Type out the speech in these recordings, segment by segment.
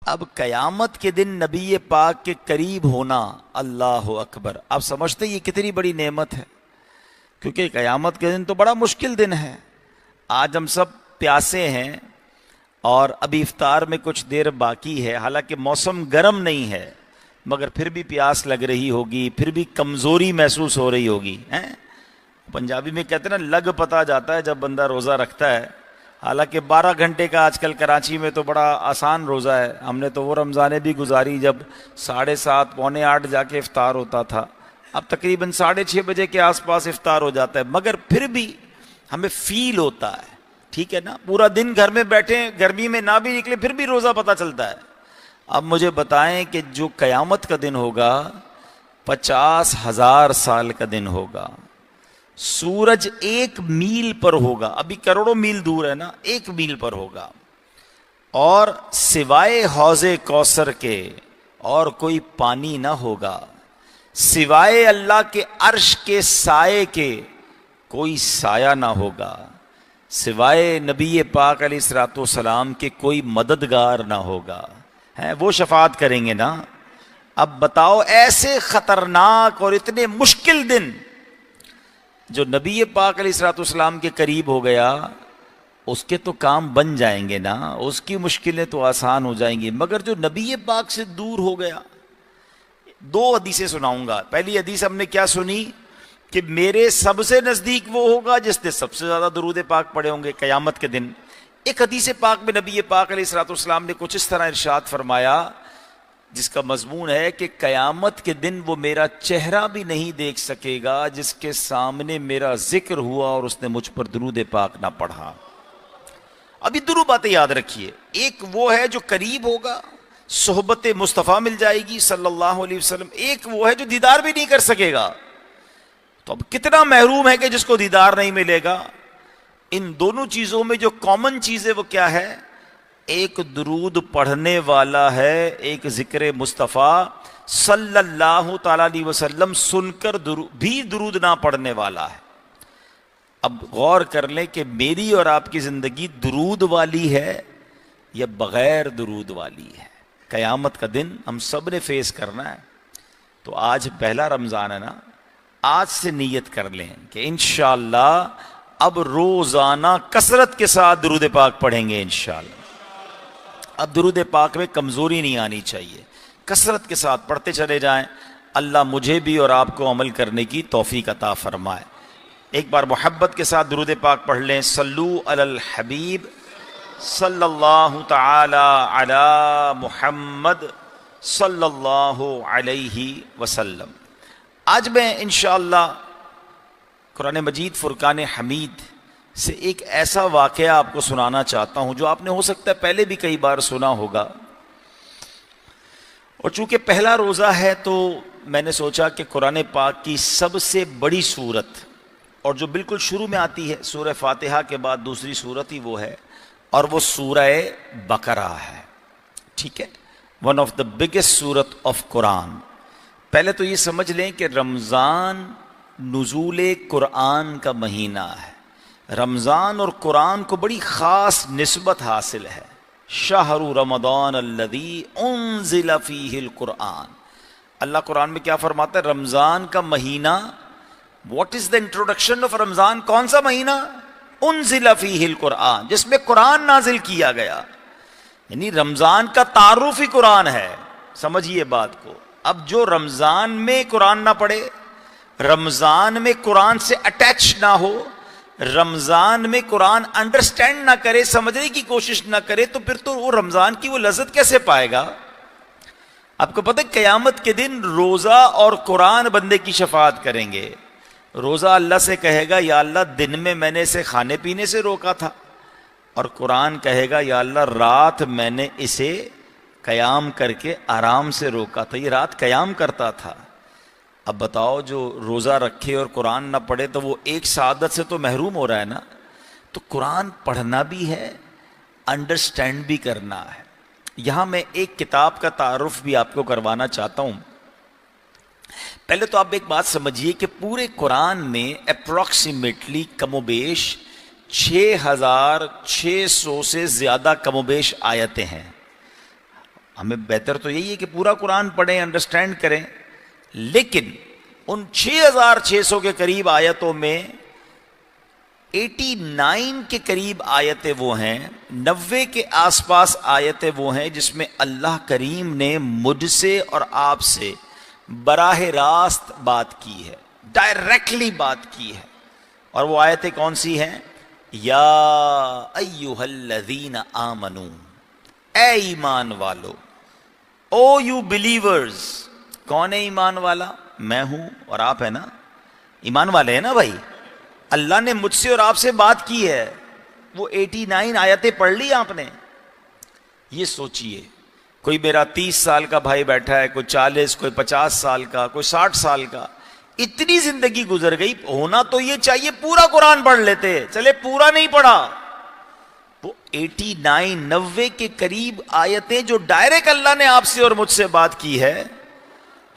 اب قیامت کے دن نبی پاک کے قریب ہونا، اللہ اکبر، آپ سمجھتے یہ کتنی بڑی نعمت ہے؟ کیونکہ قیامت کے دن تو بڑا مشکل دن ہے۔ آج ہم سب پیاسے ہیں اور ابھی افطار میں کچھ دیر باقی ہے، حالانکہ موسم گرم نہیں ہے، مگر پھر بھی پیاس لگ رہی ہوگی، پھر بھی کمزوری محسوس ہو رہی ہوگی۔ پنجابی میں کہتے ہیں نا، لگ پتا جاتا ہے جب بندہ روزہ رکھتا ہے۔ حالانکہ 12 گھنٹے کا آج کل کراچی میں تو بڑا آسان روزہ ہے، ہم نے تو وہ رمضانیں بھی گزاری جب 7:30 پونے 8 جا کے افطار ہوتا تھا، اب تقریباً 6:30 بجے کے آس پاس افطار ہو جاتا ہے، مگر پھر بھی ہمیں فیل ہوتا ہے، ٹھیک ہے نا، پورا دن گھر میں بیٹھے، گرمی میں نہ بھی نکلے پھر بھی روزہ پتہ چلتا ہے۔ اب مجھے بتائیں کہ جو قیامت کا دن ہوگا 50,000 سال کا دن ہوگا، سورج 1 میل پر ہوگا، ابھی کروڑوں میل دور ہے نا، 1 میل پر ہوگا، اور سوائے حوض کوثر کے اور کوئی پانی نہ ہوگا، سوائے اللہ کے عرش کے سائے کے کوئی سایہ نہ ہوگا، سوائے نبی پاک علیہ الصلوۃ والسلام کے کوئی مددگار نہ ہوگا، وہ شفاعت کریں گے نا۔ اب بتاؤ، ایسے خطرناک اور اتنے مشکل دن، جو نبی پاک علیہ الصلوۃ والسلام کے قریب ہو گیا اس کے تو کام بن جائیں گے نا، اس کی مشکلیں تو آسان ہو جائیں گی، مگر جو نبی پاک سے دور ہو گیا، 2 حدیثیں سناؤں گا۔ پہلی حدیث ہم نے کیا سنی کہ میرے سب سے نزدیک وہ ہوگا جس نے سب سے زیادہ درود پاک پڑھے ہوں گے قیامت کے دن۔ ایک حدیث پاک میں نبی پاک علیہ الصلوۃ والسلام نے کچھ اس طرح ارشاد فرمایا جس کا مضمون ہے کہ قیامت کے دن وہ میرا چہرہ بھی نہیں دیکھ سکے گا جس کے سامنے میرا ذکر ہوا اور اس نے مجھ پر درود پاک نہ پڑھا۔ ابھی دونوں باتیں یاد رکھیے، ایک وہ ہے جو قریب ہوگا، صحبت مصطفیٰ مل جائے گی صلی اللہ علیہ وسلم، ایک وہ ہے جو دیدار بھی نہیں کر سکے گا۔ تو اب کتنا محروم ہے کہ جس کو دیدار نہیں ملے گا۔ ان دونوں چیزوں میں جو کامن چیز ہے وہ کیا ہے؟ ایک درود پڑھنے والا ہے، ایک ذکر مصطفیٰ صلی اللہ تعالی علیہ وسلم سن کر بھی درود نہ پڑھنے والا ہے۔ اب غور کر لیں کہ میری اور آپ کی زندگی درود والی ہے یا بغیر درود والی ہے۔ قیامت کا دن ہم سب نے فیس کرنا ہے، تو آج پہلا رمضان ہے نا، آج سے نیت کر لیں کہ انشاءاللہ اب روزانہ کثرت کے ساتھ درود پاک پڑھیں گے انشاءاللہ۔ اب درود پاک میں کمزوری نہیں آنی چاہیے، کثرت کے ساتھ پڑھتے چلے جائیں۔ اللہ مجھے بھی اور آپ کو عمل کرنے کی توفیق عطا فرمائے۔ ایک بار محبت کے ساتھ درود پاک پڑھ لیں، صلو علی الحبیب صلی اللہ تعالی علی محمد صلی اللہ علیہ وسلم۔ آج میں انشاءاللہ قرآن مجید فرقان حمید سے ایک ایسا واقعہ آپ کو سنانا چاہتا ہوں جو آپ نے ہو سکتا ہے پہلے بھی کئی بار سنا ہوگا، اور چونکہ پہلا روزہ ہے تو میں نے سوچا کہ قرآن پاک کی سب سے بڑی سورت، اور جو بالکل شروع میں آتی ہے سورہ فاتحہ کے بعد دوسری سورت ہی وہ ہے، اور وہ سورہ بقرہ ہے، ٹھیک ہے، ون آف دا بگیسٹ سورت آف قرآن۔ پہلے تو یہ سمجھ لیں کہ رمضان نزول قرآن کا مہینہ ہے، رمضان اور قرآن کو بڑی خاص نسبت حاصل ہے۔ شہر رمضان الذی انزل فیہ القرآن، اللہ قرآن میں کیا فرماتا ہے؟ رمضان کا مہینہ، what is the introduction of Ramadan? کون سا مہینہ؟ انزل فیہ القرآن، جس میں قرآن نازل کیا گیا، یعنی رمضان کا تعارف ہی قرآن ہے، سمجھیے بات کو۔ اب جو رمضان میں قرآن نہ پڑھے، رمضان میں قرآن سے اٹیچ نہ ہو، رمضان میں قرآن انڈرسٹینڈ نہ کرے، سمجھنے کی کوشش نہ کرے، تو پھر تو وہ رمضان کی وہ لذت کیسے پائے گا؟ آپ کو پتہ ہے قیامت کے دن روزہ اور قرآن بندے کی شفاعت کریں گے۔ روزہ اللہ سے کہے گا یا اللہ دن میں نے اسے کھانے پینے سے روکا تھا، اور قرآن کہے گا یا اللہ رات میں نے اسے قیام کر کے آرام سے روکا تھا، یہ رات قیام کرتا تھا۔ اب بتاؤ، جو روزہ رکھے اور قرآن نہ پڑھے تو وہ ایک سعادت سے تو محروم ہو رہا ہے نا۔ تو قرآن پڑھنا بھی ہے، انڈرسٹینڈ بھی کرنا ہے۔ یہاں میں ایک کتاب کا تعارف بھی آپ کو کروانا چاہتا ہوں۔ پہلے تو آپ ایک بات سمجھیے کہ پورے قرآن میں اپروکسیمیٹلی کم و بیش 6600 سے زیادہ کم و بیش آیتیں ہیں، ہمیں بہتر تو یہی ہے کہ پورا قرآن پڑھیں، انڈرسٹینڈ کریں، لیکن ان 6600 کے قریب آیتوں میں 89 کے قریب آیتیں وہ ہیں، 90 کے آس پاس آیتیں وہ ہیں جس میں اللہ کریم نے مجھ سے اور آپ سے براہ راست بات کی ہے، ڈائریکٹلی بات کی ہے. اور وہ آیتیں کون سی ہیں؟ یا ایھا الذین آمنو، اے ایمان والو، او یو بلیورز. کون ہے ایمان والا؟ میں ہوں اور آپ ہے نا، ایمان والے ہیں نا بھائی. اللہ نے مجھ سے اور آپ سے بات کی ہے. وہ 89 آیتیں پڑھ لی آپ نے. یہ سوچئے، کوئی میرا 30 سال کا بھائی بیٹھا ہے، کوئی 40، کوئی 50 سال کا، کوئی 60 سال کا، اتنی زندگی گزر گئی. ہونا تو یہ چاہیے پورا قرآن پڑھ لیتے، چلے پورا نہیں پڑھا. وہ 89 90 کے قریب آیتیں جو ڈائریکٹ اللہ نے آپ سے اور مجھ سے بات کی ہے.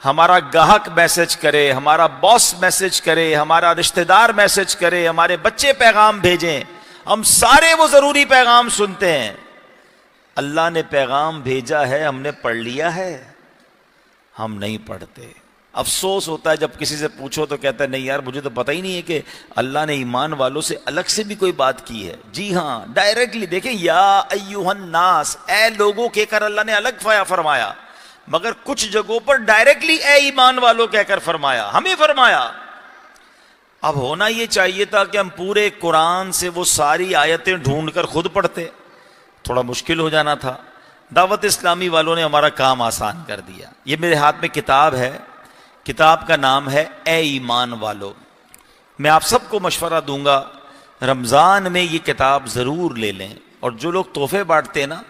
ہمارا گاہک میسج کرے، ہمارا باس میسج کرے، ہمارا رشتہ دار میسج کرے، ہمارے بچے پیغام بھیجیں، ہم سارے وہ ضروری پیغام سنتے ہیں. اللہ نے پیغام بھیجا ہے، ہم نے پڑھ لیا ہے، ہم نہیں پڑھتے. افسوس ہوتا ہے جب کسی سے پوچھو تو کہتا ہے نہیں یار مجھے تو پتہ ہی نہیں ہے کہ اللہ نے ایمان والوں سے الگ سے بھی کوئی بات کی ہے. جی ہاں، ڈائریکٹلی دیکھیں، یا ایھا الناس، اے لوگوں کہہ کر اللہ نے الگ فرمایا، مگر کچھ جگہوں پر ڈائریکٹلی اے ایمان والوں کہہ کر فرمایا، ہمیں فرمایا. اب ہونا یہ چاہیے تھا کہ ہم پورے قرآن سے وہ ساری آیتیں ڈھونڈ کر خود پڑھتے، تھوڑا مشکل ہو جانا تھا. دعوت اسلامی والوں نے ہمارا کام آسان کر دیا. یہ میرے ہاتھ میں کتاب ہے، کتاب کا نام ہے اے ایمان والو. میں آپ سب کو مشورہ دوں گا رمضان میں یہ کتاب ضرور لے لیں. اور جو لوگ تحفے بانٹتے ہیں نا،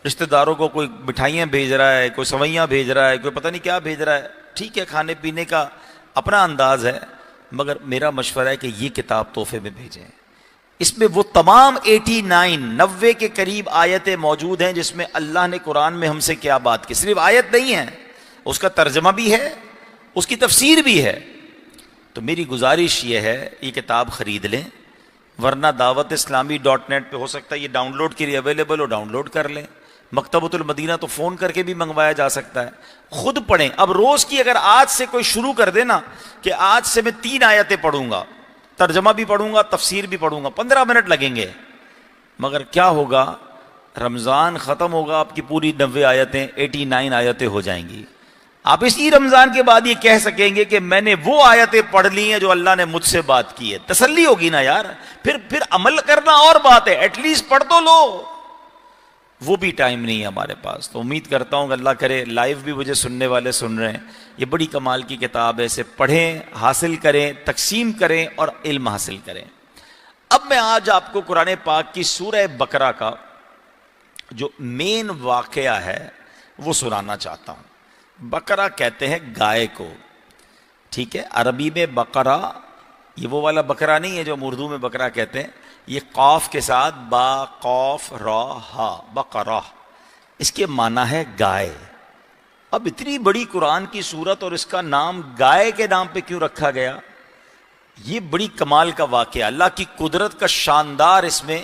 رشتہ داروں کو کوئی مٹھائیاں بھیج رہا ہے، کوئی سوئیاں بھیج رہا ہے، کوئی پتہ نہیں کیا بھیج رہا ہے، ٹھیک ہے، کھانے پینے کا اپنا انداز ہے، مگر میرا مشورہ ہے کہ یہ کتاب تحفے میں بھیجیں. اس میں وہ تمام 89 90 کے قریب آیتیں موجود ہیں جس میں اللہ نے قرآن میں ہم سے کیا بات کی. صرف آیت نہیں ہے، اس کا ترجمہ بھی ہے، اس کی تفسیر بھی ہے. تو میری گزارش یہ ہے یہ کتاب خرید لیں، ورنہ دعوت اسلامی .net پہ ہو سکتا ہے یہ ڈاؤن لوڈ کے لیے اویلیبل ہو، ڈاؤن لوڈ کر لیں. مکتبۃ المدینہ تو فون کر کے بھی منگوایا جا سکتا ہے. خود پڑھیں. اب روز کی اگر آج سے کوئی شروع کر دے نا کہ آج سے میں 3 آیتیں پڑھوں گا، ترجمہ بھی پڑھوں گا، تفسیر بھی پڑھوں گا، 15 منٹ لگیں گے، مگر کیا ہوگا؟ رمضان ختم ہوگا، آپ کی پوری 90 آیتیں 89 آیتیں ہو جائیں گی. آپ اسی رمضان کے بعد یہ کہہ سکیں گے کہ میں نے وہ آیتیں پڑھ لی ہیں جو اللہ نے مجھ سے بات کی ہے. تسلی ہوگی نا یار. پھر عمل کرنا اور بات ہے، ایٹ لیسٹ پڑھ تو لو. وہ بھی ٹائم نہیں ہے ہمارے پاس. تو امید کرتا ہوں کہ اللہ کرے لائیو بھی مجھے سننے والے سن رہے ہیں. یہ بڑی کمال کی کتاب ہے، اسے پڑھیں، حاصل کریں، تقسیم کریں اور علم حاصل کریں. اب میں آج آپ کو قرآن پاک کی سورہ بقرہ کا جو مین واقعہ ہے وہ سنانا چاہتا ہوں. بقرہ کہتے ہیں گائے کو، ٹھیک ہے. عربی میں بقرہ یہ وہ والا بقرہ نہیں ہے جو ہم اردو میں بقرہ کہتے ہیں. یہ قاف کے ساتھ با قاف را ہا، بقرہ، اس کے معنی ہے گائے. اب اتنی بڑی قرآن کی سورت اور اس کا نام گائے کے نام پہ کیوں رکھا گیا؟ یہ بڑی کمال کا واقعہ، اللہ کی قدرت کا شاندار اس میں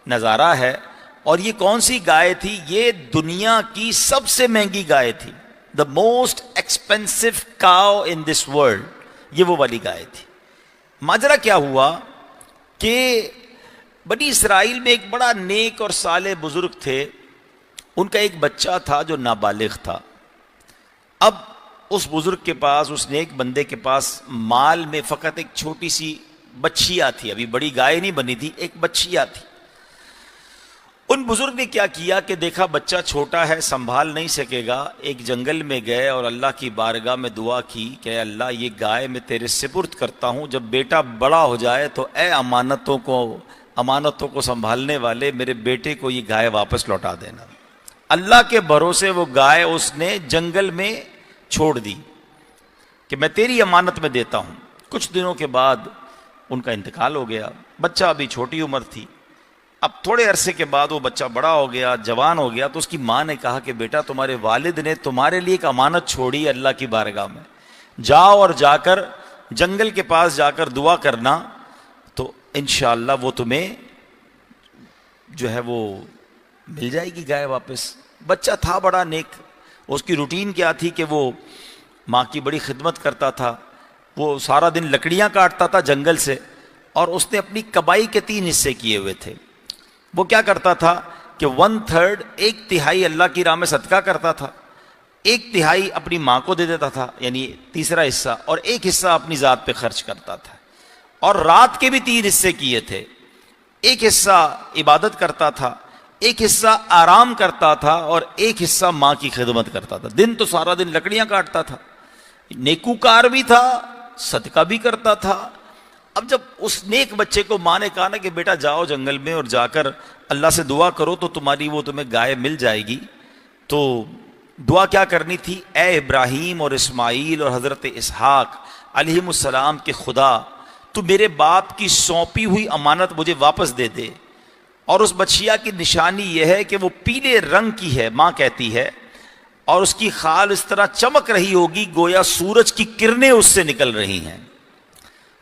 نظارہ ہے. اور یہ کون سی گائے تھی؟ یہ دنیا کی سب سے مہنگی گائے تھی. The most expensive cow in this world, یہ وہ والی گائے تھی. ماجرا کیا ہوا کہ بنی اسرائیل میں ایک بڑا نیک اور صالح بزرگ تھے. ان کا ایک بچہ تھا جو نابالغ تھا. اب اس بزرگ کے پاس، اس نیک بندے کے پاس مال میں فقط ایک چھوٹی سی بچھیا تھی. ابھی بڑی گائے نہیں بنی تھی، ایک بچھیا تھی. ان بزرگ نے کیا کیا کہ دیکھا بچہ چھوٹا ہے، سنبھال نہیں سکے گا. ایک جنگل میں گئے اور اللہ کی بارگاہ میں دعا کی کہ اللہ یہ گائے میں تیرے سپرد کرتا ہوں، جب بیٹا بڑا ہو جائے تو اے امانتوں کو سنبھالنے والے میرے بیٹے کو یہ گائے واپس لوٹا دینا. اللہ کے بھروسے وہ گائے اس نے جنگل میں چھوڑ دی کہ میں تیری امانت میں دیتا ہوں. کچھ دنوں کے بعد ان کا انتقال ہو گیا. بچہ ابھی چھوٹی عمر تھی. اب تھوڑے عرصے کے بعد وہ بچہ بڑا ہو گیا، جوان ہو گیا. تو اس کی ماں نے کہا کہ بیٹا تمہارے والد نے تمہارے لیے ایک امانت چھوڑی اللہ کی بارگاہ میں، جاؤ اور جا کر جنگل کے پاس جا کر دعا کرنا تو انشاءاللہ وہ تمہیں جو ہے وہ مل جائے گی گائے واپس. بچہ تھا بڑا نیک. اس کی روٹین کیا تھی کہ وہ ماں کی بڑی خدمت کرتا تھا. وہ سارا دن لکڑیاں کاٹتا تھا جنگل سے, اور اس نے اپنی کمائی کے 3 حصے کیے ہوئے تھے. وہ کیا کرتا تھا کہ 1/3 1 تہائی اللہ کی راہ میں صدقہ کرتا تھا, 1 تہائی اپنی ماں کو دے دیتا تھا, یعنی تیسرا حصہ, اور 1 حصہ اپنی ذات پہ خرچ کرتا تھا. اور رات کے بھی 3 حصے کیے تھے. 1 حصہ عبادت کرتا تھا, 1 حصہ آرام کرتا تھا, اور 1 حصہ ماں کی خدمت کرتا تھا. دن تو سارا دن لکڑیاں کاٹتا تھا, نیکوکار بھی تھا, صدقہ بھی کرتا تھا. اب جب اس نیک بچے کو ماں نے کہا نا کہ بیٹا جاؤ جنگل میں اور جا کر اللہ سے دعا کرو تو تمہاری وہ تمہیں گائے مل جائے گی, تو دعا کیا کرنی تھی؟ اے ابراہیم اور اسماعیل اور حضرت اسحاق علیہم السلام کے خدا, تو میرے باپ کی سونپی ہوئی امانت مجھے واپس دے دے. اور اس بچیا کی نشانی یہ ہے کہ وہ پیلے رنگ کی ہے, ماں کہتی ہے, اور اس کی خال اس طرح چمک رہی ہوگی گویا سورج کی کرنیں اس سے نکل رہی ہیں.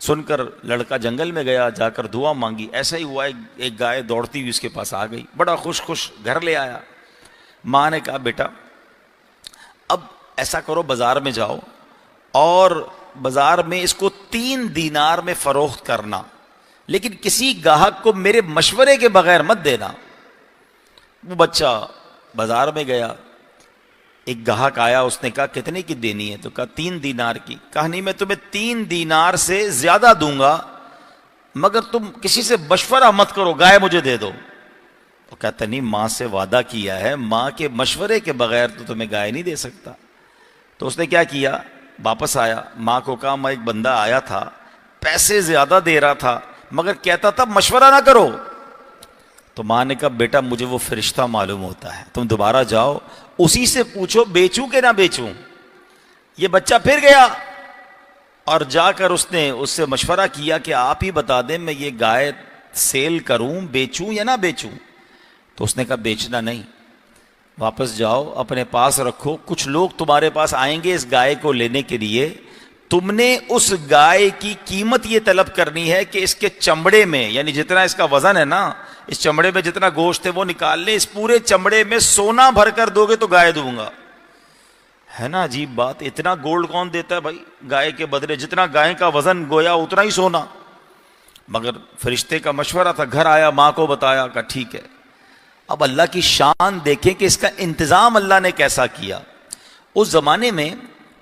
سن کر لڑکا جنگل میں گیا, جا کر دعا مانگی. ایسا ہی ہوا, ایک گائے دوڑتی ہوئی اس کے پاس آ گئی, بڑا خوش گھر لے آیا. ماں نے کہا بیٹا اب ایسا کرو, بازار میں جاؤ اور بازار میں اس کو 3 دینار میں فروخت کرنا, لیکن کسی گاہک کو میرے مشورے کے بغیر مت دینا. وہ بچہ بازار میں گیا, ایک گاہک آیا, اس نے کہا کتنے کی دینی ہے؟ تو کہا 3 دینار کی. کہا نہیں, میں تمہیں 3 دینار سے زیادہ دوں گا مگر تم کسی سے مشورہ مت کرو, گائے مجھے دے دو. وہ کہتا نہیں, ماں سے وعدہ کیا ہے, ماں کے مشورے کے بغیر تو تمہیں گائے نہیں دے سکتا. تو اس نے کیا کیا, واپس آیا, ماں کو کہا میں ایک بندہ آیا تھا, پیسے زیادہ دے رہا تھا مگر کہتا تھا مشورہ نہ کرو. تو ماں نے کہا بیٹا مجھے وہ فرشتہ معلوم ہوتا ہے, تم دوبارہ جاؤ اسی سے پوچھو بیچوں کہ نہ بیچوں. یہ بچہ پھر گیا اور جا کر اس نے اس سے مشورہ کیا کہ آپ ہی بتا دیں میں یہ گائے سیل کروں, بیچوں یا نہ بیچوں. تو اس نے کہا بیچنا نہیں, واپس جاؤ اپنے پاس رکھو, کچھ لوگ تمہارے پاس آئیں گے اس گائے کو لینے کے لیے, تم نے اس گائے کی قیمت یہ طلب کرنی ہے کہ اس کے چمڑے میں, یعنی جتنا اس کا وزن ہے نا, اس چمڑے میں جتنا گوشت ہے وہ نکال لیں, اس پورے چمڑے میں سونا بھر کر دو گے تو گائے دوں گا. ہے نا عجیب بات, اتنا گولڈ کون دیتا ہے بھائی گائے کے بدلے, جتنا گائے کا وزن گویا اتنا ہی سونا. مگر فرشتے کا مشورہ تھا, گھر آیا, ماں کو بتایا, کہا ٹھیک ہے. اب اللہ کی شان دیکھیں کہ اس کا انتظام اللہ نے کیسا کیا. اس زمانے میں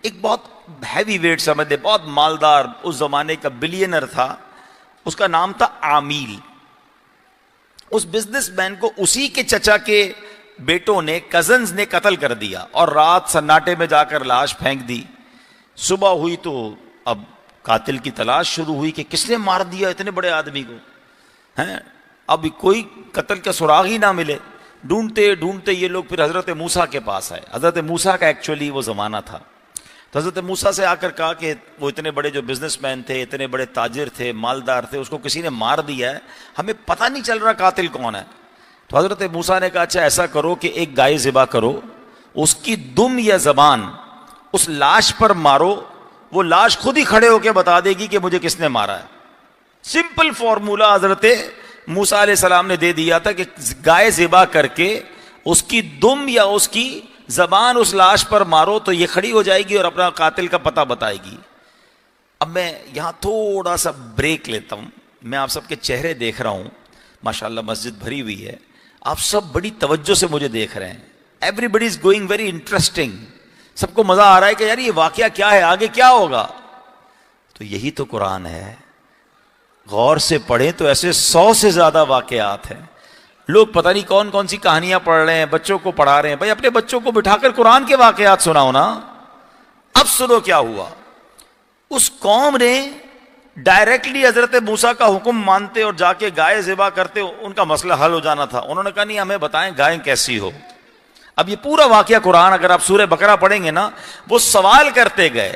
ایک بہت ہیوی ویٹ سمجھتے, بہت مالدار اس زمانے کا بلینر تھا, اس کا نام تھا عامیل. اس بزنس مین کو اسی کے چچا کے بیٹوں نے, کزنز نے قتل کر دیا, اور رات سناٹے میں جا کر لاش پھینک دی. صبح ہوئی تو اب قاتل کی تلاش شروع ہوئی کہ کس نے مار دیا اتنے بڑے آدمی کو. ہیں اب کوئی قتل کا سراغ ہی نہ ملے. ڈھونڈتے ڈھونڈتے یہ لوگ پھر حضرت موسیٰ کے پاس آئے. حضرت موسیٰ کا ایکچولی وہ زمانہ تھا. تو حضرت موسیٰ سے آ کر کہا کہ وہ اتنے بڑے جو بزنس مین تھے, اتنے بڑے تاجر تھے, مالدار تھے, اس کو کسی نے مار دیا ہے, ہمیں پتہ نہیں چل رہا قاتل کون ہے. تو حضرت موسیٰ نے کہا اچھا ایسا کرو کہ ایک گائے ذبح کرو, اس کی دم یا زبان اس لاش پر مارو, وہ لاش خود ہی کھڑے ہو کے بتا دے گی کہ مجھے کس نے مارا ہے. سمپل فارمولا حضرت موسیٰ علیہ السلام نے دے دیا تھا کہ گائے ذبح کر کے اس کی دم یا اس کی زبان اس لاش پر مارو تو یہ کھڑی ہو جائے گی اور اپنا قاتل کا پتہ بتائے گی. اب میں یہاں تھوڑا سا بریک لیتا ہوں. میں آپ سب کے چہرے دیکھ رہا ہوں, ماشاءاللہ مسجد بھری ہوئی ہے, آپ سب بڑی توجہ سے مجھے دیکھ رہے ہیں. Everybody is going very interesting. سب کو مزہ آ رہا ہے کہ یار یہ واقعہ کیا ہے, آگے کیا ہوگا. تو یہی تو قرآن ہے. غور سے پڑھیں تو ایسے 100 سے زیادہ واقعات ہیں. لوگ پتہ نہیں کون کون سی کہانیاں پڑھ رہے ہیں, بچوں کو پڑھا رہے ہیں. بھائی اپنے بچوں کو بٹھا کر قرآن کے واقعات سناؤ نا. اب سنو کیا ہوا. اس قوم نے ڈائریکٹلی حضرت موسیٰ کا حکم مانتے اور جا کے گائے ذبح کرتے, ان کا مسئلہ حل ہو جانا تھا. انہوں نے کہا نہیں ہمیں بتائیں گائے کیسی ہو. اب یہ پورا واقعہ قرآن اگر آپ سورہ بقرہ پڑھیں گے نا, وہ سوال کرتے گئے,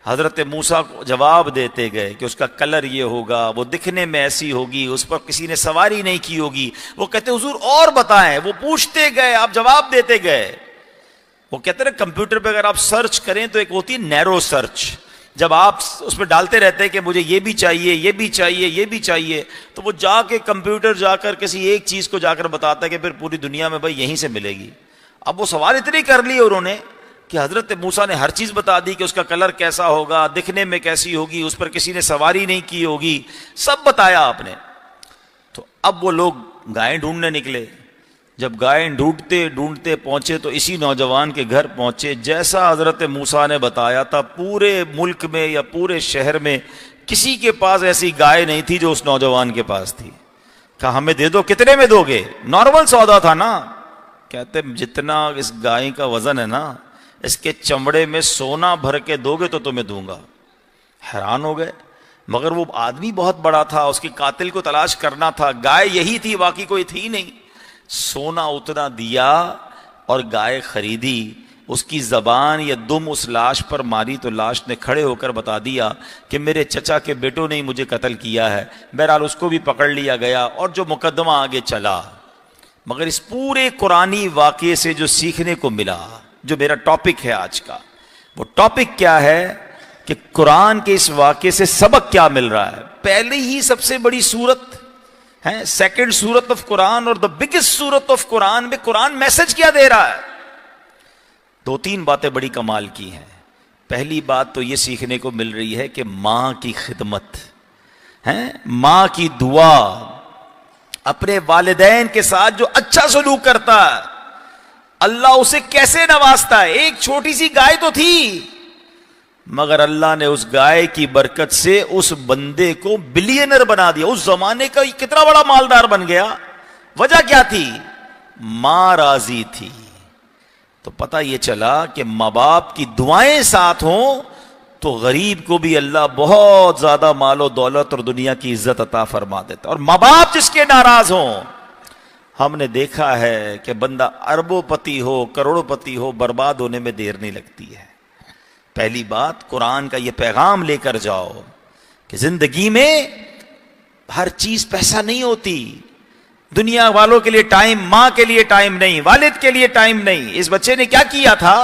حضرت موسیٰ کو جواب دیتے گئے کہ اس کا کلر یہ ہوگا, وہ دکھنے میں ایسی ہوگی, اس پر کسی نے سواری نہیں کی ہوگی. وہ کہتے حضور اور بتائیں. وہ پوچھتے گئے, آپ جواب دیتے گئے. وہ کہتے ہیں کمپیوٹر پہ اگر آپ سرچ کریں تو ایک ہوتی ہے نیرو سرچ, جب آپ اس پہ ڈالتے رہتے کہ مجھے یہ بھی چاہیے, یہ بھی چاہیے, یہ بھی چاہیے, تو وہ جا کے کمپیوٹر جا کر کسی ایک چیز کو جا کر بتاتا ہے کہ پھر پوری دنیا میں بھائی یہیں سے ملے گی. اب وہ سوال اتنے کر لیے انہوں نے کہ حضرت موسیٰ نے ہر چیز بتا دی کہ اس کا کلر کیسا ہوگا، دکھنے میں کیسی ہوگی، اس پر کسی نے سواری نہیں کی ہوگی، سب بتایا آپ نے۔ تو اب وہ لوگ گائے ڈھونڈنے نکلے۔ جب گائے ڈھونڈتے ڈھونڈتے پہنچے تو اسی نوجوان کے گھر پہنچے، جیسا حضرت موسیٰ نے بتایا تھا پورے ملک میں یا پورے شہر میں کسی کے پاس ایسی گائے نہیں تھی جو اس نوجوان کے پاس تھی۔ کہا ہمیں دے دو، کتنے میں دو گے؟ نارمل سودا تھا نا۔ کہتے جتنا اس گائے کا وزن ہے نا، اس کے چمڑے میں سونا بھر کے دو گے تو تمہیں دوں گا۔ حیران ہو گئے، مگر وہ آدمی بہت بڑا تھا، اس کے قاتل کو تلاش کرنا تھا، گائے یہی تھی، باقی کوئی تھی نہیں۔ سونا اتنا دیا اور گائے خریدی، اس کی زبان یا دم اس لاش پر ماری تو لاش نے کھڑے ہو کر بتا دیا کہ میرے چچا کے بیٹوں نے مجھے قتل کیا ہے۔ بہرحال اس کو بھی پکڑ لیا گیا اور جو مقدمہ آگے چلا۔ مگر اس پورے قرآنی واقعے سے جو سیکھنے کو ملا، جو میرا ٹاپک ہے آج کا، وہ ٹاپک کیا ہے کہ قرآن کے اس واقعے سے سبق کیا مل رہا ہے۔ پہلے ہی سب سے بڑی سورت ہے، سیکنڈ سورت آف قرآن اور دا بگیسٹ سورت آف قرآن میں قرآن میسج کیا دے رہا ہے؟ دو تین باتیں بڑی کمال کی ہیں۔ پہلی بات تو یہ سیکھنے کو مل رہی ہے کہ ماں کی خدمت ہے، ماں کی دعا، اپنے والدین کے ساتھ جو اچھا سلوک کرتا ہے اللہ اسے کیسے نوازتا ہے۔ ایک چھوٹی سی گائے تو تھی، مگر اللہ نے اس گائے کی برکت سے اس بندے کو بلینر بنا دیا، اس زمانے کا کتنا بڑا مالدار بن گیا۔ وجہ کیا تھی؟ ماں راضی تھی۔ تو پتہ یہ چلا کہ ماں باپ کی دعائیں ساتھ ہوں تو غریب کو بھی اللہ بہت زیادہ مال و دولت اور دنیا کی عزت عطا فرما دیتا، اور ماں باپ جس کے ناراض ہوں، ہم نے دیکھا ہے کہ بندہ اربوں پتی ہو، کروڑوں پتی ہو، برباد ہونے میں دیر نہیں لگتی ہے۔ پہلی بات قرآن کا یہ پیغام لے کر جاؤ کہ زندگی میں ہر چیز پیسہ نہیں ہوتی۔ دنیا والوں کے لیے ٹائم، ماں کے لیے ٹائم نہیں، والد کے لیے ٹائم نہیں۔ اس بچے نے کیا کیا تھا؟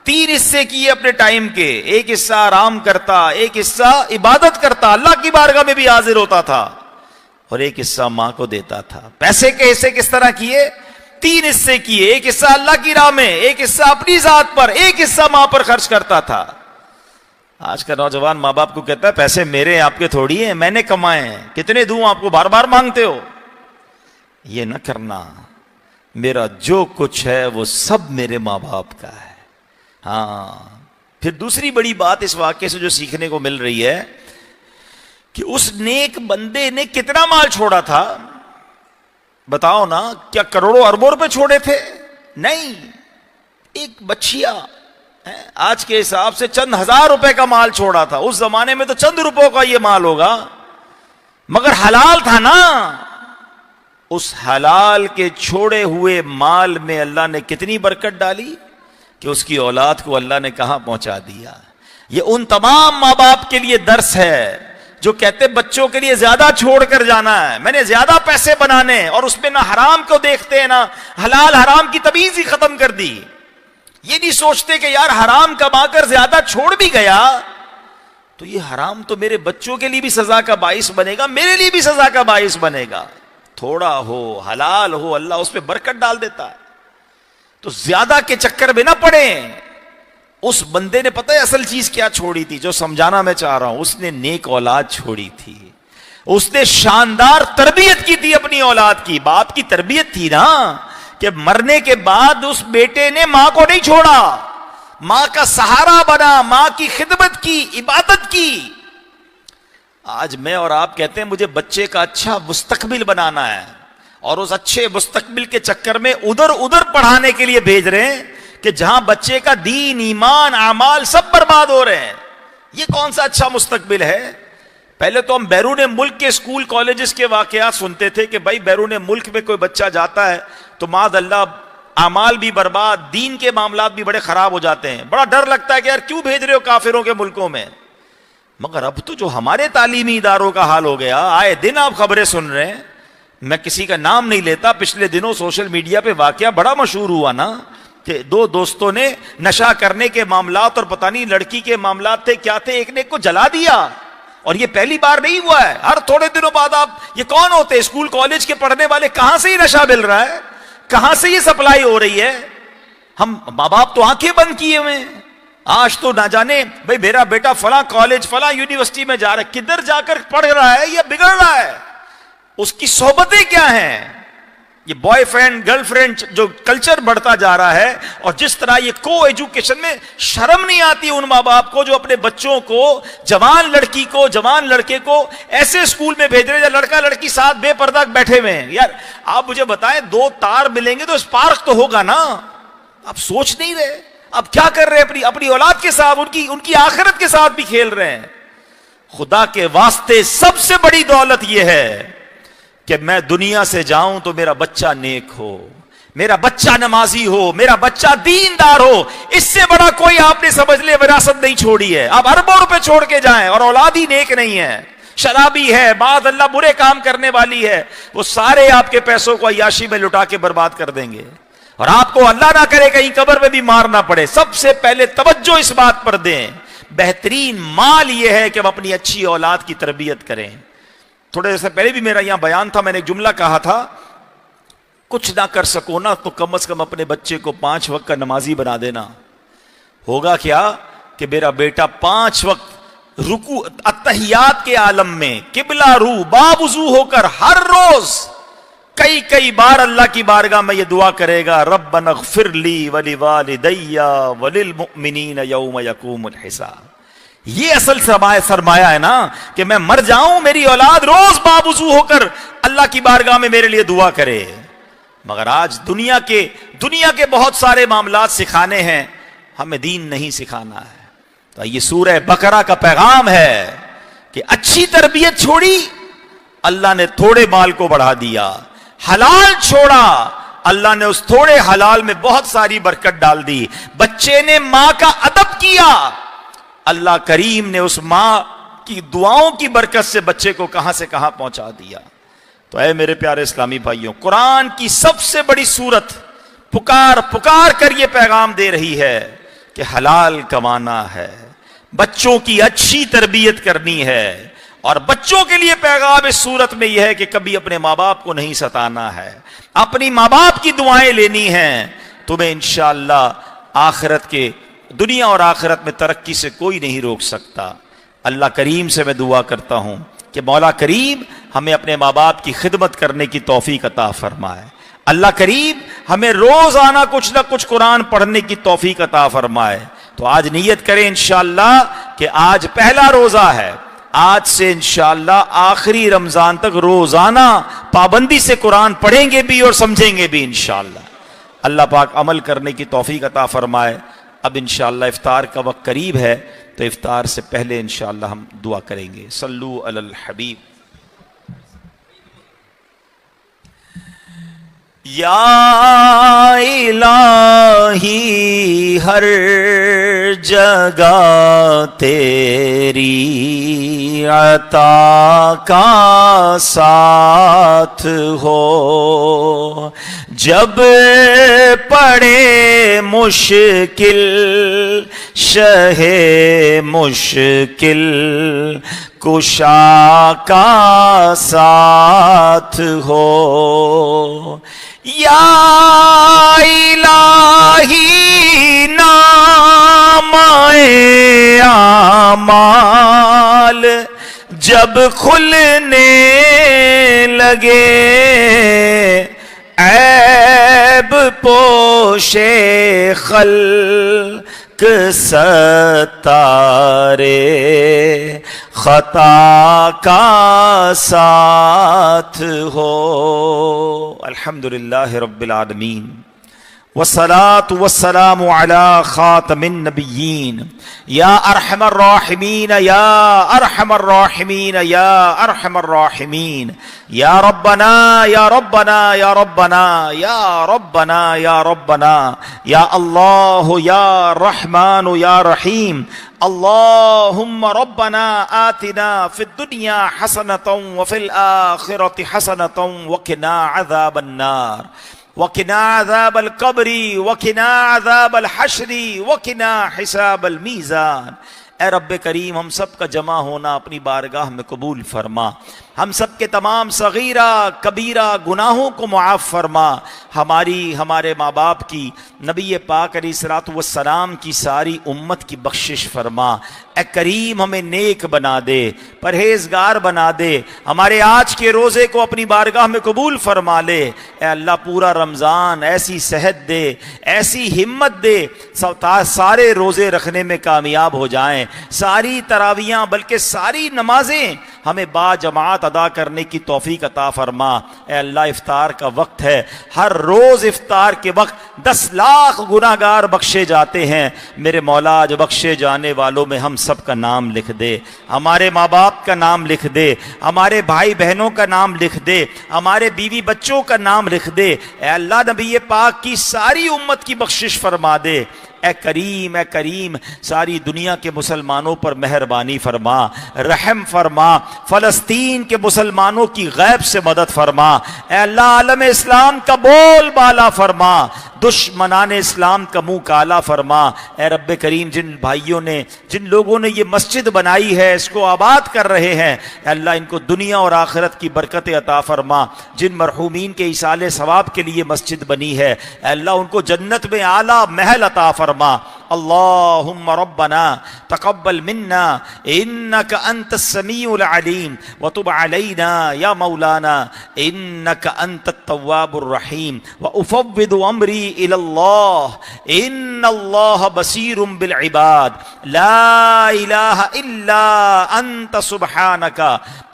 3 حصے کیے اپنے ٹائم کے، ایک حصہ آرام کرتا، ایک حصہ عبادت کرتا، اللہ کی بارگاہ میں بھی حاضر ہوتا تھا، اور ایک حصہ ماں کو دیتا تھا۔ پیسے کے حصے کس طرح کیے؟ 3 حصے کیے، ایک حصہ اللہ کی راہ میں، ایک حصہ اپنی ذات پر، ایک حصہ ماں پر خرچ کرتا تھا۔ آج کا نوجوان ماں باپ کو کہتا ہے پیسے میرے ہیں، آپ کے تھوڑی ہیں، میں نے کمائے ہیں، کتنے دوں آپ کو، بار بار مانگتے ہو۔ یہ نہ کرنا، میرا جو کچھ ہے وہ سب میرے ماں باپ کا ہے۔ ہاں، پھر دوسری بڑی بات اس واقعے سے جو سیکھنے کو مل رہی ہے کہ اس نیک بندے نے کتنا مال چھوڑا تھا؟ بتاؤ نا، کیا کروڑوں اربوں روپے چھوڑے تھے؟ نہیں، ایک بچیا آج کے حساب سے چند ہزار روپے کا مال چھوڑا تھا، اس زمانے میں تو چند روپوں کا یہ مال ہوگا، مگر حلال تھا نا۔ اس حلال کے چھوڑے ہوئے مال میں اللہ نے کتنی برکت ڈالی کہ اس کی اولاد کو اللہ نے کہاں پہنچا دیا۔ یہ ان تمام ماں باپ کے لیے درس ہے جو کہتے بچوں کے لیے زیادہ چھوڑ کر جانا ہے، میں نے زیادہ پیسے بنانے، اور اس میں نہ حرام کو دیکھتے ہیں نہ حلال، حرام کی تمیز ہی ختم کر دی۔ یہ نہیں سوچتے کہ یار حرام کما کر زیادہ چھوڑ بھی گیا تو یہ حرام تو میرے بچوں کے لیے بھی سزا کا باعث بنے گا، میرے لیے بھی سزا کا باعث بنے گا۔ تھوڑا ہو، حلال ہو، اللہ اس پہ برکت ڈال دیتا ہے۔ تو زیادہ کے چکر میں نہ پڑیں۔ اس بندے نے پتہ ہے اصل چیز کیا چھوڑی تھی؟ جو سمجھانا میں چاہ رہا ہوں، اس نے نیک اولاد چھوڑی تھی، اس نے شاندار تربیت کی تھی اپنی اولاد کی۔ باپ کی تربیت تھی نا کہ مرنے کے بعد اس بیٹے نے ماں کو نہیں چھوڑا، ماں کا سہارا بنا، ماں کی خدمت کی، عبادت کی۔ آج میں اور آپ کہتے ہیں مجھے بچے کا اچھا مستقبل بنانا ہے، اور اس اچھے مستقبل کے چکر میں ادھر پڑھانے کے لیے بھیج رہے ہیں کہ جہاں بچے کا دین، ایمان، اعمال سب برباد ہو رہے ہیں۔ یہ کون سا اچھا مستقبل ہے؟ پہلے تو ہم بیرون ملک کے اسکول کالجز کے واقعات سنتے تھے کہ بھائی بیرون ملک میں کوئی بچہ جاتا ہے تو معاذ اللہ اعمال بھی برباد، دین کے معاملات بھی بڑے خراب ہو جاتے ہیں۔ بڑا ڈر لگتا ہے کہ یار کیوں بھیج رہے ہو کافروں کے ملکوں میں؟ مگر اب تو جو ہمارے تعلیمی اداروں کا حال ہو گیا، آئے دن آپ خبریں سن رہے ہیں، میں کسی کا نام نہیں لیتا، پچھلے دنوں سوشل میڈیا پہ واقعہ بڑا مشہور ہوا نا کہ 2 دوستوں نے نشہ کرنے کے معاملات اور پتہ نہیں لڑکی کے معاملات تھے کیا تھے، ایک نے ایک کو جلا دیا۔ اور یہ پہلی بار نہیں ہوا ہے، ہر تھوڑے دنوں بعد آپ یہ کون ہوتے؟ اسکول کالج کے پڑھنے والے، کہاں سے یہ نشہ مل رہا ہے، کہاں سے یہ سپلائی ہو رہی ہے؟ ہم ماں باپ تو آنکھیں بند کیے ہوئے ہیں. آج تو نہ جانے بھائی میرا بیٹا فلاں کالج فلاں یونیورسٹی میں جا رہا ہے, کدھر جا کر پڑھ رہا ہے یا بگڑ رہا ہے, اس کی صحبتیں کیا ہیں. یہ بوائے فرینڈ گرل فرینڈ جو کلچر بڑھتا جا رہا ہے, اور جس طرح یہ کو ایجوکیشن میں شرم نہیں آتی ان ماں باپ کو جو اپنے بچوں کو, جوان لڑکی کو جوان لڑکے کو ایسے اسکول میں بھیج رہے ہیں لڑکا لڑکی ساتھ بے پردہ بیٹھے ہوئے ہیں. یار آپ مجھے بتائیں, دو تار ملیں گے تو اسپارک تو ہوگا نا. آپ سوچ نہیں رہے, اب کیا کر رہے ہیں اپنی اولاد کے ساتھ, ان کی آخرت کے ساتھ بھی کھیل رہے ہیں. خدا کے واسطے سب سے بڑی دولت یہ ہے کہ میں دنیا سے جاؤں تو میرا بچہ نیک ہو, میرا بچہ نمازی ہو, میرا بچہ دیندار ہو. اس سے بڑا کوئی آپ نے سمجھ لے وراثت نہیں چھوڑی ہے. آپ اربوں روپے چھوڑ کے جائیں اور اولاد ہی نیک نہیں ہے, شرابی ہے, بعد اللہ برے کام کرنے والی ہے, وہ سارے آپ کے پیسوں کو عیاشی میں لٹا کے برباد کر دیں گے. اور آپ کو اللہ نہ کرے کہیں قبر میں بھی مارنا پڑے. سب سے پہلے توجہ اس بات پر دیں, بہترین مال یہ ہے کہ ہم اپنی اچھی اولاد کی تربیت کریں. تھوڑے سے پہلے بھی میرا یہاں بیان تھا, میں نے ایک جملہ کہا تھا, کچھ نہ کر سکو نا تو کم از کم اپنے بچے کو 5 وقت کا نمازی بنا دینا. ہوگا کیا کہ میرا بیٹا 5 وقت رکوع اتحیات کے عالم میں قبلہ رو باوضو ہو کر ہر روز کئی بار اللہ کی بارگاہ میں یہ دعا کرے گا, ربنا اغفر لی ولوالدی وللمؤمنین یوم یقوم الحساب. یہ اصل سرمایہ ہے نا, کہ میں مر جاؤں میری اولاد روز باوضو ہو کر اللہ کی بارگاہ میں میرے لیے دعا کرے. مگر آج دنیا کے بہت سارے معاملات سکھانے ہیں, ہمیں دین نہیں سکھانا ہے. تو یہ سورہ بقرہ کا پیغام ہے کہ اچھی تربیت چھوڑی, اللہ نے تھوڑے مال کو بڑھا دیا. حلال چھوڑا, اللہ نے اس تھوڑے حلال میں بہت ساری برکت ڈال دی. بچے نے ماں کا ادب کیا, اللہ کریم نے اس ماں کی دعاؤں کی برکت سے بچے کو کہاں سے کہاں پہنچا دیا. تو اے میرے پیارے اسلامی بھائیوں, قرآن کی سب سے بڑی سورت پکار کر یہ پیغام دے رہی ہے کہ حلال کمانا ہے, بچوں کی اچھی تربیت کرنی ہے. اور بچوں کے لیے پیغام اس صورت میں یہ ہے کہ کبھی اپنے ماں باپ کو نہیں ستانا ہے, اپنی ماں باپ کی دعائیں لینی ہیں. تمہیں انشاءاللہ آخرت کے دنیا اور آخرت میں ترقی سے کوئی نہیں روک سکتا. اللہ کریم سے میں دعا کرتا ہوں کہ مولا کریم ہمیں اپنے ماں باپ کی خدمت کرنے کی توفیق عطا فرمائے. اللہ کریم ہمیں روزانہ کچھ نہ کچھ قرآن پڑھنے کی توفیق عطا فرمائے. تو آج نیت کریں انشاءاللہ کہ آج پہلا روزہ ہے, آج سے انشاءاللہ آخری رمضان تک روزانہ پابندی سے قرآن پڑھیں گے بھی اور سمجھیں گے بھی انشاءاللہ. اللہ پاک عمل کرنے کی توفیق عطا فرمائے. اب انشاءاللہ افطار کا وقت قریب ہے, تو افطار سے پہلے انشاءاللہ ہم دعا کریں گے. صلو علی الحبیب. یا الہی ہر جگہ تیری عطا کا ساتھ ہو, جب پڑے مشکل شہ مشکل کشا کا ساتھ ہو. یا الہی نامۂ اعمال جب کھلنے لگے, عیب پوشے خلق ستارے خطا کا ساتھ ہو. الحمدللہ رب العالمین والصلاة والسلام على خاتم النبیین یا ارحم الراحمین یا ارحم الراحمین یا ارحم الراحمین. یا ربنا یا ربنا یا ربنا یا ربنا یا ربنا یا اللہ یا رحمان یا رحیم. اللہم ربنا آتنا فی الدنیا حسنة وفی الآخرة حسنة وقنا عذاب النار وقنا عذاب القبر وقنا عذاب الحشر وقنا حساب المیزان. اے رب کریم ہم سب کا جمع ہونا اپنی بارگاہ میں قبول فرما. ہم سب کے تمام صغیرہ کبیرہ گناہوں کو معاف فرما، ہمارے ماں باپ کی، نبی پاک علیہ الصلوۃ والسلام کی ساری امت کی بخشش فرما۔ اے کریم ہمیں نیک بنا دے، پرہیزگار بنا دے، ہمارے آج کے روزے کو اپنی بارگاہ میں قبول فرما لے۔ اے اللہ پورا رمضان ایسی صحت دے، ایسی ہمت دے، سارے روزے رکھنے میں کامیاب ہو جائیں، ساری تراویحاں بلکہ ساری نمازیں ہمیں با جماعت ادا کرنے کی توفیق عطا فرما۔ اے اللہ افطار کا وقت ہے، ہر روز افطار کے وقت 10 لاکھ گناہگار بخشے جاتے ہیں، میرے مولا جو بخشے جانے والوں میں ہم سب کا نام لکھ دے، ہمارے ماں باپ کا نام لکھ دے، ہمارے بھائی بہنوں کا نام لکھ دے، ہمارے بیوی بچوں کا نام لکھ دے۔ اے اللہ نبی پاک کی ساری امت کی بخشش فرما دے۔ اے کریم ساری دنیا کے مسلمانوں پر مہربانی فرما، رحم فرما، فلسطین کے مسلمانوں کی غیب سے مدد فرما۔ اے اللہ عالم اسلام کا بول بالا فرما، دشمنان اسلام کا منہ کالا فرما۔ اے رب کریم جن بھائیوں نے، جن لوگوں نے یہ مسجد بنائی ہے، اس کو آباد کر رہے ہیں، اے اللہ ان کو دنیا اور آخرت کی برکت عطا فرما۔ جن مرحومین کے ایصال ثواب کے لیے مسجد بنی ہے، اے اللہ ان کو جنت میں اعلیٰ محل عطا فرما۔ اللہم ربنا تقبل منا انک انت السمیع العلیم وتب علینا یا مولانا انک انت التواب الرحیم وافوض امری الی اللہ ان اللہ بصیر بالعباد لا الہ الا انت سبحانک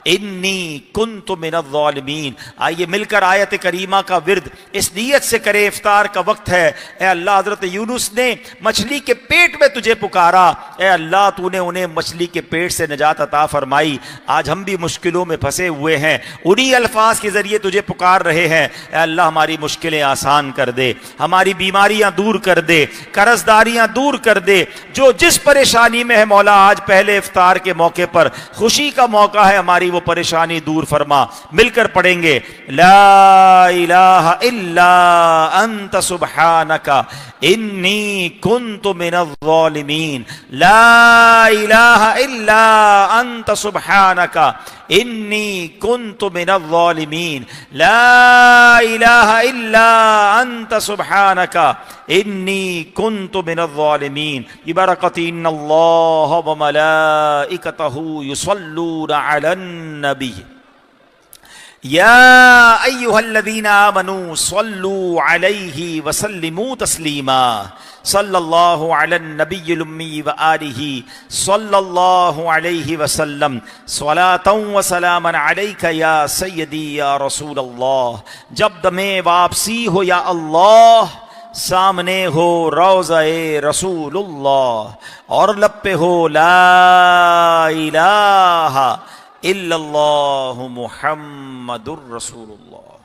انی کنت من الظالمین۔ آئیے مل کر آیت کریمہ کا ورد اس نیت سے کرے، افطار کا وقت ہے۔ اے اللہ حضرت یونس نے مچھلی کے پیٹ میں تجھے پکارا، اے اللہ تو نے انہیں مچھلی کے پیٹ سے نجات عطا فرمائی۔ آج ہم بھی مشکلوں میں پھنسے ہوئے ہیں، انہی الفاظ کے ذریعے تجھے پکار رہے ہیں۔ اے اللہ ہماری مشکلیں آسان کر دے، ہماری بیماریاں دور کر دے، قرض داریاں دور کر دے۔ جو جس پریشانی میں ہے مولا آج پہلے افطار کے موقع پر خوشی کا موقع ہے، ہماری وہ پریشانی دور فرما۔ مل کر پڑھیں گے لا الہ الا انت سبحانک انی کنت من الظالمین، لا الہ الا انت سبحانک انی کنت من الظالمین، لا الہ الا انت سبحانک انی کنت من الظالمین۔ ببرکۃ ان اللہ وملائکتہ یصلون علی النبی یا ایہا الذین آمنوا صلوا علیہ وسلموا تسلیما۔ صلی اللہ علی النبی الامی وآلہ صلی اللہ علیہ وسلم صلاۃ و سلاما علیک یا سیدی یا رسول اللہ۔ جب دم واپسی ہو یا اللہ، سامنے ہو روضہ رسول اللہ، اور لب پہ ہو لا الہ الا اللہ محمد الرسول اللہ۔